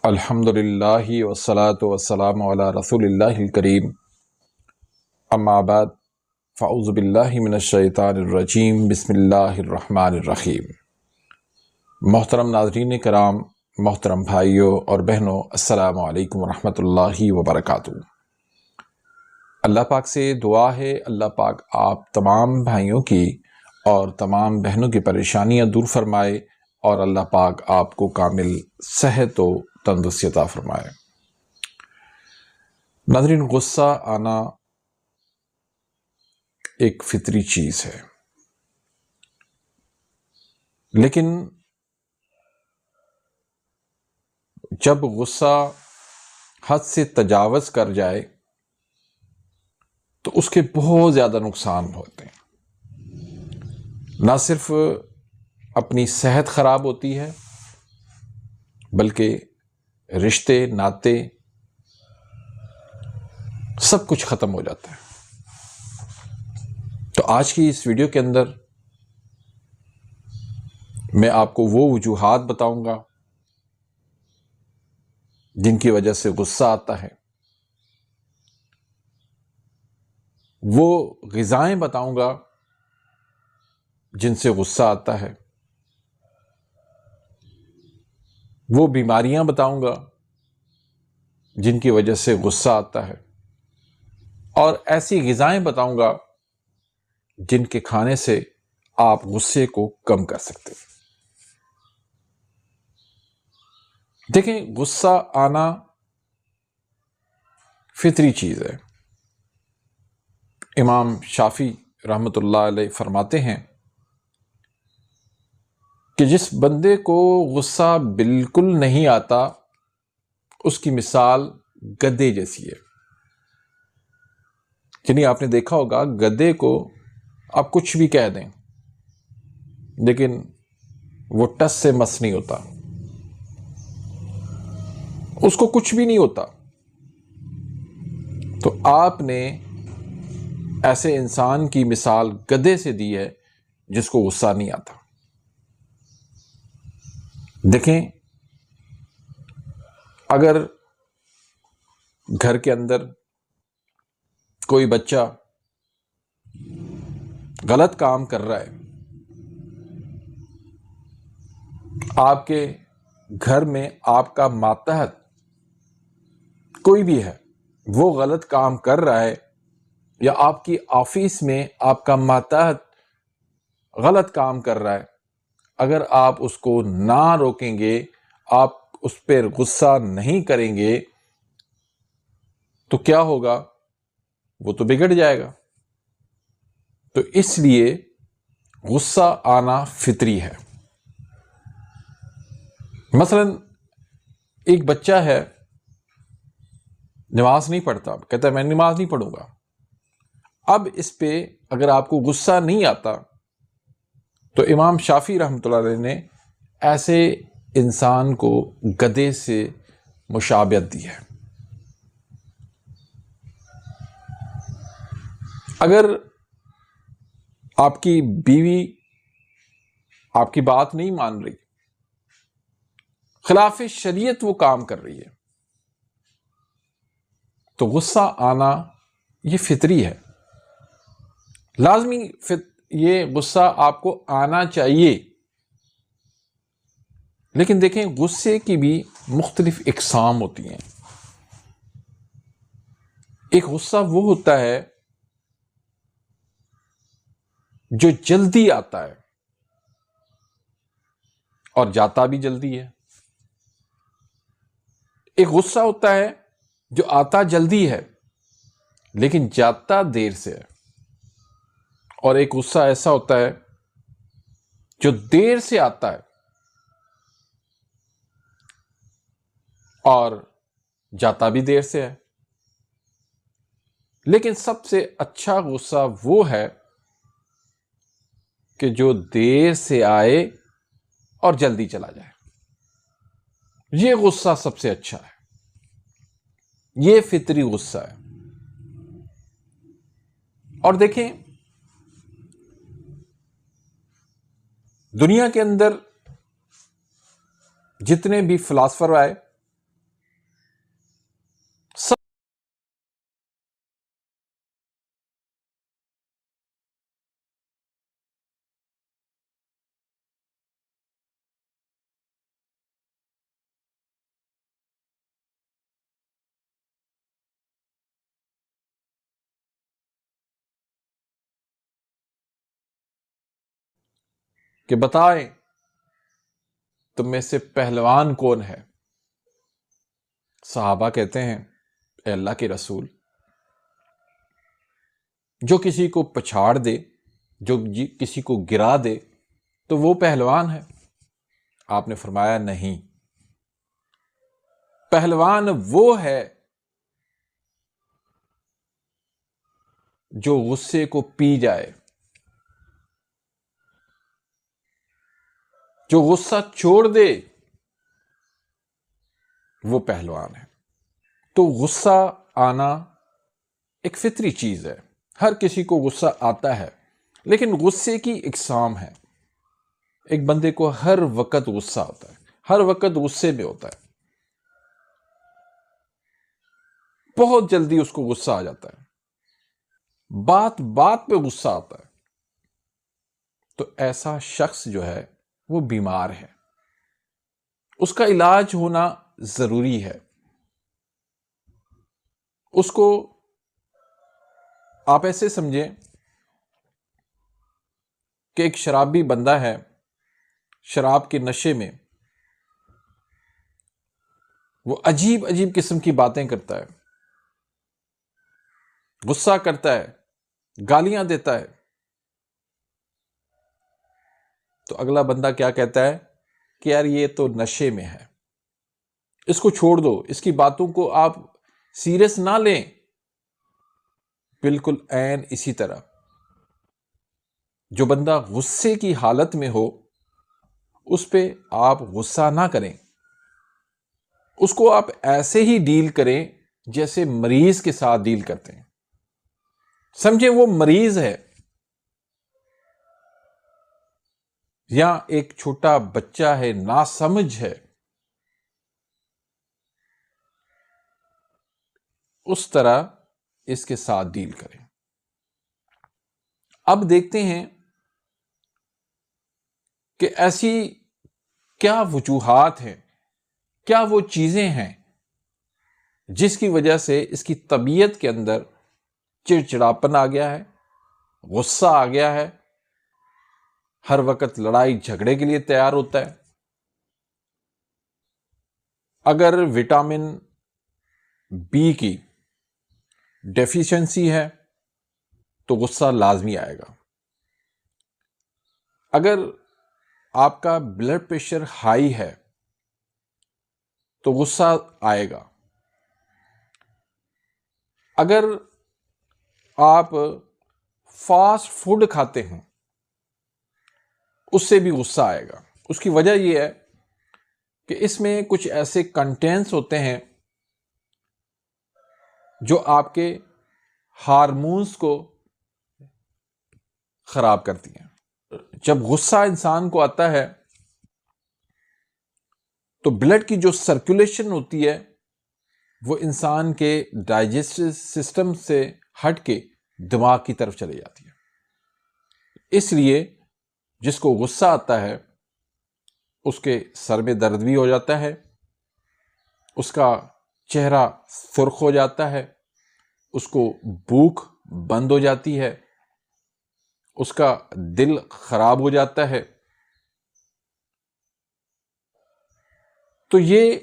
الحمدللہ والصلاة والسلام علی رسول اللہ الکریم، اما بعد فاعوذ باللہ من الشیطان الرجیم، بسم اللہ الرحمن الرحیم۔ محترم ناظرین کرام، محترم بھائیوں اور بہنوں، السلام علیکم ورحمۃ اللہ وبرکاتہ۔ اللہ پاک سے دعا ہے اللہ پاک آپ تمام بھائیوں کی اور تمام بہنوں کی پریشانیاں دور فرمائے اور اللہ پاک آپ کو کامل صحت و تندرستی عطا فرمائے۔ ناظرین، غصہ آنا ایک فطری چیز ہے، لیکن جب غصہ حد سے تجاوز کر جائے تو اس کے بہت زیادہ نقصان ہوتے ہیں۔ نہ صرف اپنی صحت خراب ہوتی ہے بلکہ رشتے ناطے سب کچھ ختم ہو جاتا ہے۔ تو آج کی اس ویڈیو کے اندر میں آپ کو وہ وجوہات بتاؤں گا جن کی وجہ سے غصہ آتا ہے، وہ غذائیں بتاؤں گا جن سے غصہ آتا ہے، وہ بیماریاں بتاؤں گا جن کی وجہ سے غصہ آتا ہے، اور ایسی غذائیں بتاؤں گا جن کے کھانے سے آپ غصے کو کم کر سکتے ہیں۔ دیکھیں، غصہ آنا فطری چیز ہے۔ امام شافعی رحمۃ اللہ علیہ فرماتے ہیں کہ جس بندے کو غصہ بالکل نہیں آتا اس کی مثال گدھے جیسی ہے۔ یعنی آپ نے دیکھا ہوگا گدھے کو آپ کچھ بھی کہہ دیں لیکن وہ ٹس سے مس نہیں ہوتا، اس کو کچھ بھی نہیں ہوتا۔ تو آپ نے ایسے انسان کی مثال گدھے سے دی ہے جس کو غصہ نہیں آتا۔ دیکھیں، اگر گھر کے اندر کوئی بچہ غلط کام کر رہا ہے، آپ کے گھر میں آپ کا ماتحت کوئی بھی ہے، وہ غلط کام کر رہا ہے، یا آپ کی آفس میں آپ کا ماتحت غلط کام کر رہا ہے، اگر آپ اس کو نہ روکیں گے، آپ اس پر غصہ نہیں کریں گے تو کیا ہوگا؟ وہ تو بگڑ جائے گا۔ تو اس لیے غصہ آنا فطری ہے۔ مثلا ایک بچہ ہے، نماز نہیں پڑھتا، کہتا ہے میں نماز نہیں پڑھوں گا۔ اب اس پہ اگر آپ کو غصہ نہیں آتا تو امام شافعی رحمۃ اللہ علیہ نے ایسے انسان کو گدھے سے مشابہت دی ہے۔ اگر آپ کی بیوی آپ کی بات نہیں مان رہی، خلاف شریعت وہ کام کر رہی ہے، تو غصہ آنا یہ فطری ہے، لازمی یہ غصہ آپ کو آنا چاہیے۔ لیکن دیکھیں، غصے کی بھی مختلف اقسام ہوتی ہیں۔ ایک غصہ وہ ہوتا ہے جو جلدی آتا ہے اور جاتا بھی جلدی ہے۔ ایک غصہ ہوتا ہے جو آتا جلدی ہے لیکن جاتا دیر سے ہے، اور ایک غصہ ایسا ہوتا ہے جو دیر سے آتا ہے اور جاتا بھی دیر سے ہے۔ لیکن سب سے اچھا غصہ وہ ہے کہ جو دیر سے آئے اور جلدی چلا جائے۔ یہ غصہ سب سے اچھا ہے، یہ فطری غصہ ہے۔ اور دیکھیں، دنیا کے اندر جتنے بھی فلاسفر آئے، کہ بتائیں تم میں سے پہلوان کون ہے؟ صحابہ کہتے ہیں اے اللہ کے رسول، جو کسی کو پچھاڑ دے، جو کسی کو گرا دے تو وہ پہلوان ہے۔ آپ نے فرمایا نہیں، پہلوان وہ ہے جو غصے کو پی جائے، جو غصہ چھوڑ دے، وہ پہلوان ہے۔ تو غصہ آنا ایک فطری چیز ہے، ہر کسی کو غصہ آتا ہے، لیکن غصے کی اقسام ہے۔ ایک بندے کو ہر وقت غصہ آتا ہے، ہر وقت غصے میں ہوتا ہے، بہت جلدی اس کو غصہ آ جاتا ہے، بات بات پہ غصہ آتا ہے۔ تو ایسا شخص جو ہے وہ بیمار ہے، اس کا علاج ہونا ضروری ہے۔ اس کو آپ ایسے سمجھیں کہ ایک شرابی بندہ ہے، شراب کے نشے میں وہ عجیب عجیب قسم کی باتیں کرتا ہے، غصہ کرتا ہے، گالیاں دیتا ہے۔ تو اگلا بندہ کیا کہتا ہے کہ یار یہ تو نشے میں ہے، اس کو چھوڑ دو، اس کی باتوں کو آپ سیریس نہ لیں۔ بالکل عین اسی طرح جو بندہ غصے کی حالت میں ہو اس پہ آپ غصہ نہ کریں، اس کو آپ ایسے ہی ڈیل کریں جیسے مریض کے ساتھ ڈیل کرتے ہیں۔ سمجھیں وہ مریض ہے یا ایک چھوٹا بچہ ہے، ناسمجھ ہے، اس طرح اس کے ساتھ ڈیل کریں۔ اب دیکھتے ہیں کہ ایسی کیا وجوہات ہیں، کیا وہ چیزیں ہیں جس کی وجہ سے اس کی طبیعت کے اندر چڑچڑاپن آ گیا ہے، غصہ آ گیا ہے، ہر وقت لڑائی جھگڑے کے لیے تیار ہوتا ہے۔ اگر وٹامن بی کی ڈیفیشنسی ہے تو غصہ لازمی آئے گا۔ اگر آپ کا بلڈ پریشر ہائی ہے تو غصہ آئے گا۔ اگر آپ فاسٹ فوڈ کھاتے ہیں اس سے بھی غصہ آئے گا۔ اس کی وجہ یہ ہے کہ اس میں کچھ ایسے کنٹینٹس ہوتے ہیں جو آپ کے ہارمونز کو خراب کرتی ہیں۔ جب غصہ انسان کو آتا ہے تو بلڈ کی جو سرکولیشن ہوتی ہے وہ انسان کے ڈائجسٹو سسٹم سے ہٹ کے دماغ کی طرف چلی جاتی ہے۔ اس لیے جس کو غصہ آتا ہے اس کے سر میں درد بھی ہو جاتا ہے، اس کا چہرہ سرخ ہو جاتا ہے، اس کو بھوک بند ہو جاتی ہے، اس کا دل خراب ہو جاتا ہے۔ تو یہ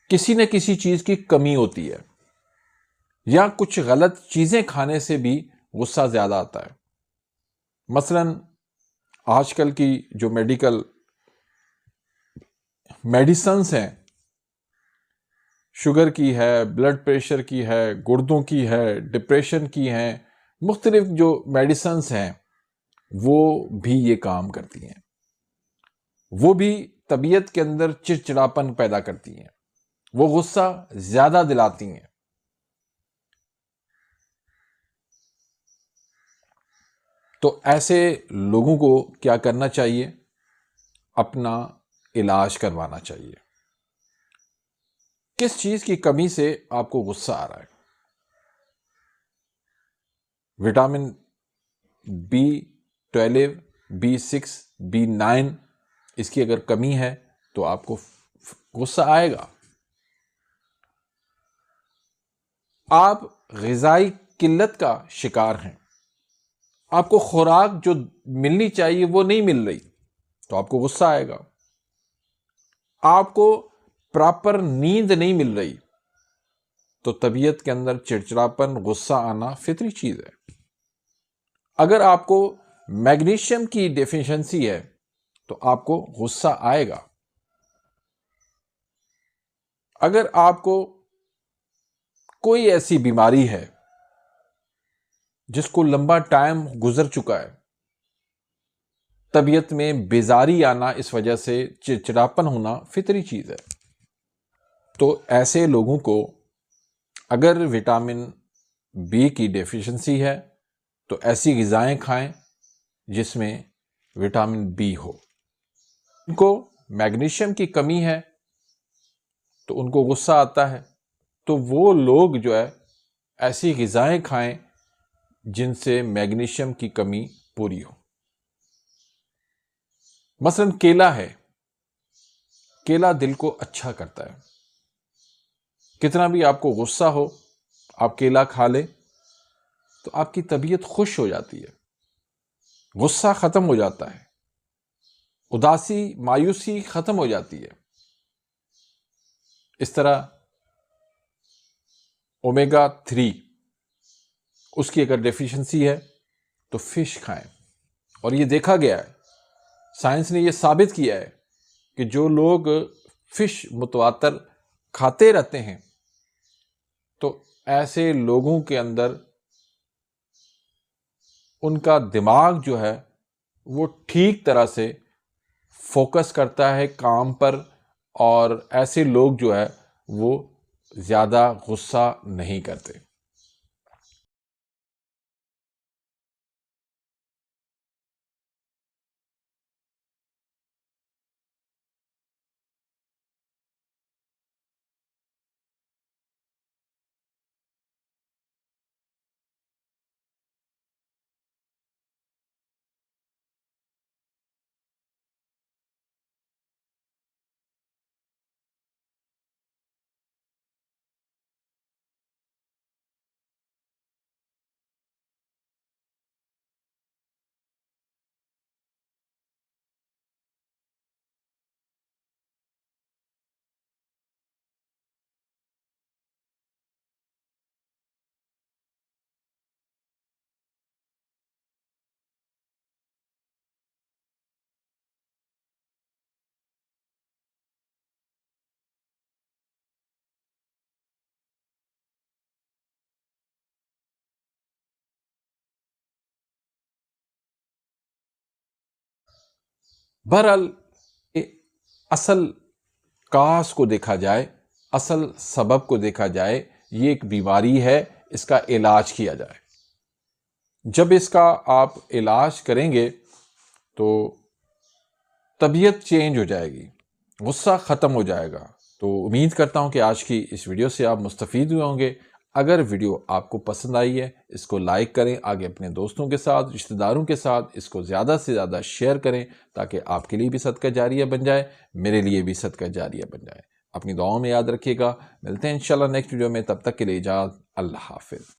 کسی نہ کسی چیز کی کمی ہوتی ہے، یا کچھ غلط چیزیں کھانے سے بھی غصہ زیادہ آتا ہے۔ مثلا آج کل کی جو میڈیسنز ہیں، شوگر کی ہے، بلڈ پریشر کی ہے، گردوں کی ہے، ڈپریشن کی ہیں، مختلف جو میڈیسنز ہیں وہ بھی یہ کام کرتی ہیں، وہ بھی طبیعت کے اندر چڑچڑاپن پیدا کرتی ہیں، وہ غصہ زیادہ دلاتی ہیں۔ تو ایسے لوگوں کو کیا کرنا چاہیے؟ اپنا علاج کروانا چاہیے۔ کس چیز کی کمی سے آپ کو غصہ آ رہا ہے؟ وٹامن B12، B6، B9 اس کی اگر کمی ہے تو آپ کو غصہ آئے گا۔ آپ غذائی قلت کا شکار ہیں، آپ کو خوراک جو ملنی چاہیے وہ نہیں مل رہی تو آپ کو غصہ آئے گا. آپ کو پراپر نیند نہیں مل رہی تو طبیعت کے اندر چڑچڑاپن، غصہ آنا فطری چیز ہے. اگر آپ کو میگنیشیم کی ڈیفیشنسی ہے تو آپ کو غصہ آئے گا. اگر آپ کو کوئی ایسی بیماری ہے جس کو لمبا ٹائم گزر چکا ہے، طبیعت میں بیزاری آنا، اس وجہ سے چڑچڑاپن ہونا فطری چیز ہے. تو ایسے لوگوں کو اگر وٹامن بی کی ڈیفیشنسی ہے تو ایسی غذائیں کھائیں جس میں وٹامن بی ہو. ان کو میگنیشیم کی کمی ہے تو ان کو غصہ آتا ہے، تو وہ لوگ جو ہے ایسی غذائیں کھائیں جن سے میگنیشیم کی کمی پوری ہو. مثلا کیلا ہے، کیلا دل کو اچھا کرتا ہے. کتنا بھی آپ کو غصہ ہو، آپ کیلا کھا لیں تو آپ کی طبیعت خوش ہو جاتی ہے، غصہ ختم ہو جاتا ہے، اداسی، مایوسی ختم ہو جاتی ہے. اس طرح اومیگا 3 اس کی اگر ڈیفیشنسی ہے تو فش کھائیں. اور یہ دیکھا گیا ہے، سائنس نے یہ ثابت کیا ہے کہ جو لوگ فش متواتر کھاتے رہتے ہیں تو ایسے لوگوں کے اندر ان کا دماغ جو ہے وہ ٹھیک طرح سے فوکس کرتا ہے کام پر، اور ایسے لوگ جو ہے وہ زیادہ غصہ نہیں کرتے. بہرحال اصل کاز کو دیکھا جائے، اصل سبب کو دیکھا جائے، یہ ایک بیماری ہے، اس کا علاج کیا جائے. جب اس کا آپ علاج کریں گے تو طبیعت چینج ہو جائے گی، غصہ ختم ہو جائے گا. تو امید کرتا ہوں کہ آج کی اس ویڈیو سے آپ مستفید ہوئے ہوں گے. اگر ویڈیو آپ کو پسند آئی ہے اس کو لائک کریں، آگے اپنے دوستوں کے ساتھ، رشتہ داروں کے ساتھ اس کو زیادہ سے زیادہ شیئر کریں تاکہ آپ کے لیے بھی صدقہ جاریہ بن جائے، میرے لیے بھی صدقہ جاریہ بن جائے. اپنی دعاؤں میں یاد رکھیے گا. ملتے ہیں انشاءاللہ نیکسٹ ویڈیو میں، تب تک کے لیے اجازت. اللہ حافظ.